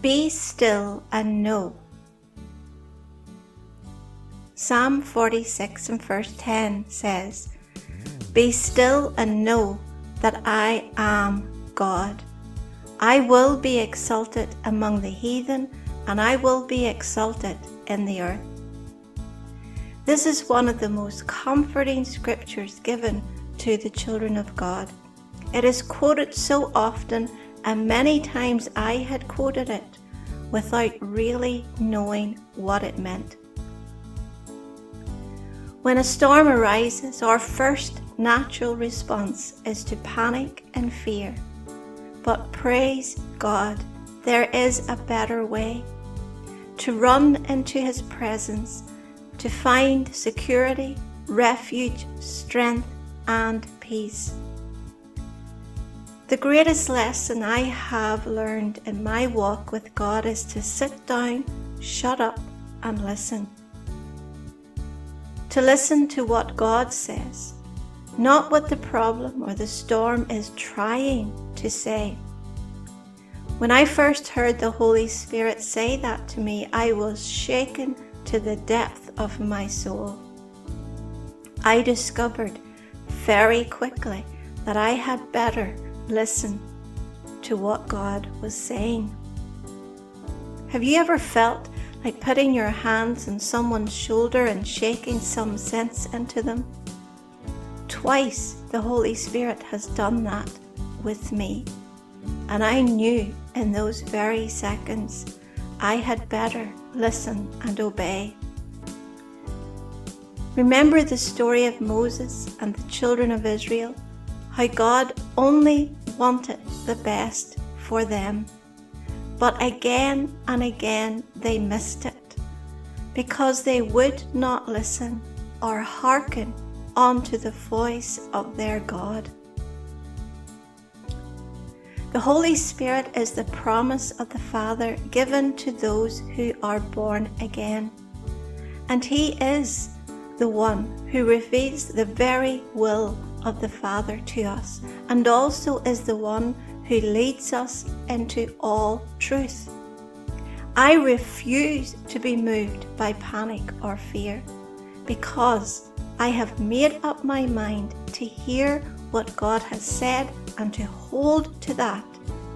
Be still and know. Psalm 46 and verse 10 says, Be still and know that I am God. I will be exalted among the heathen, and I will be exalted in the earth. This is one of the most comforting scriptures given to the children of God. It is quoted so often, and many times I had quoted it without really knowing what it meant. When a storm arises, our first natural response is to panic and fear. But praise God, there is a better way. To run into His presence, to find security, refuge, strength, and peace. The greatest lesson I have learned in my walk with God is to sit down, shut up, and listen. To listen to what God says, not what the problem or the storm is trying to say. When I first heard the Holy Spirit say that to me, I was shaken to the depth of my soul. I discovered very quickly that I had better listen to what God was saying. Have you ever felt like putting your hands on someone's shoulder and shaking some sense into them? Twice the Holy Spirit has done that with me, and I knew in those very seconds I had better listen and obey. Remember the story of Moses and the children of Israel, how God only wanted the best for them. But again and again they missed it, because they would not listen or hearken unto the voice of their God. The Holy Spirit is the promise of the Father given to those who are born again, and He is the one who reveals the very will of the Father to us, and also is the one who leads us into all truth. I refuse to be moved by panic or fear, because I have made up my mind to hear what God has said and to hold to that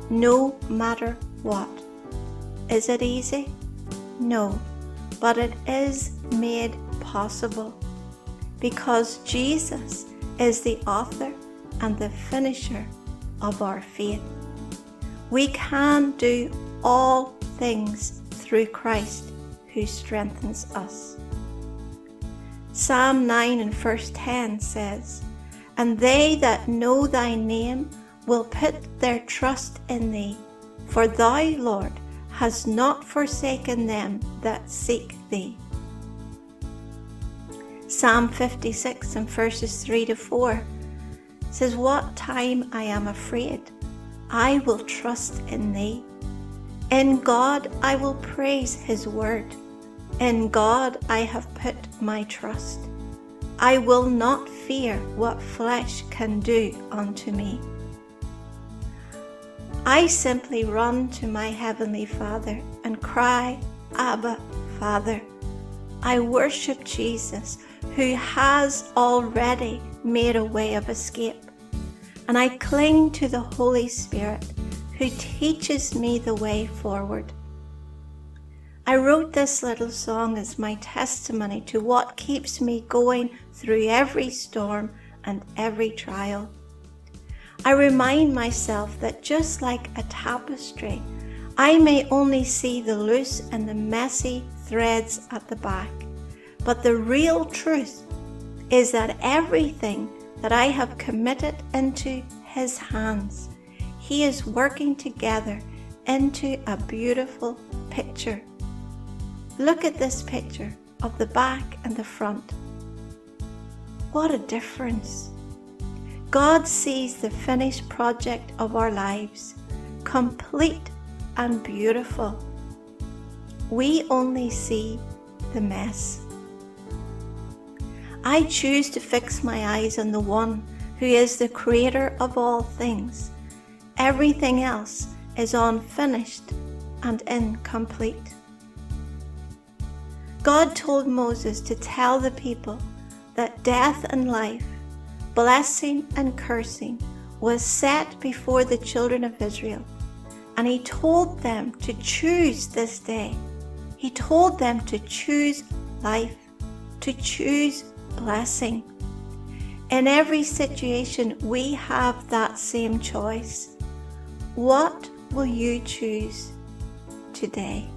no matter what. Is it easy? No, but it is made possible because Jesus is the author and the finisher of our faith. We can do all things through Christ who strengthens us. Psalm 9 and verse 10 says, And they that know thy name will put their trust in thee, for thou, Lord, hast not forsaken them that seek thee. Psalm 56 and verses 3 to 4 says, What time I am afraid, I will trust in thee. In God I will praise his word. In God I have put my trust. I will not fear what flesh can do unto me. I simply run to my Heavenly Father and cry, Abba, Father. I worship Jesus, who has already made a way of escape. And I cling to the Holy Spirit, who teaches me the way forward. I wrote this little song as my testimony to what keeps me going through every storm and every trial. I remind myself that just like a tapestry, I may only see the loose and the messy threads at the back, but the real truth is that everything that I have committed into his hands, he is working together into a beautiful picture. Look at this picture of the back and the front. What a difference. God sees the finished project of our lives, complete and beautiful. We only see the mess. I choose to fix my eyes on the one who is the creator of all things. Everything else is unfinished and incomplete. God told Moses to tell the people that death and life, blessing and cursing, was set before the children of Israel, and he told them to choose this day. He told them to choose life, to choose blessing. In every situation, we have that same choice. What will you choose today?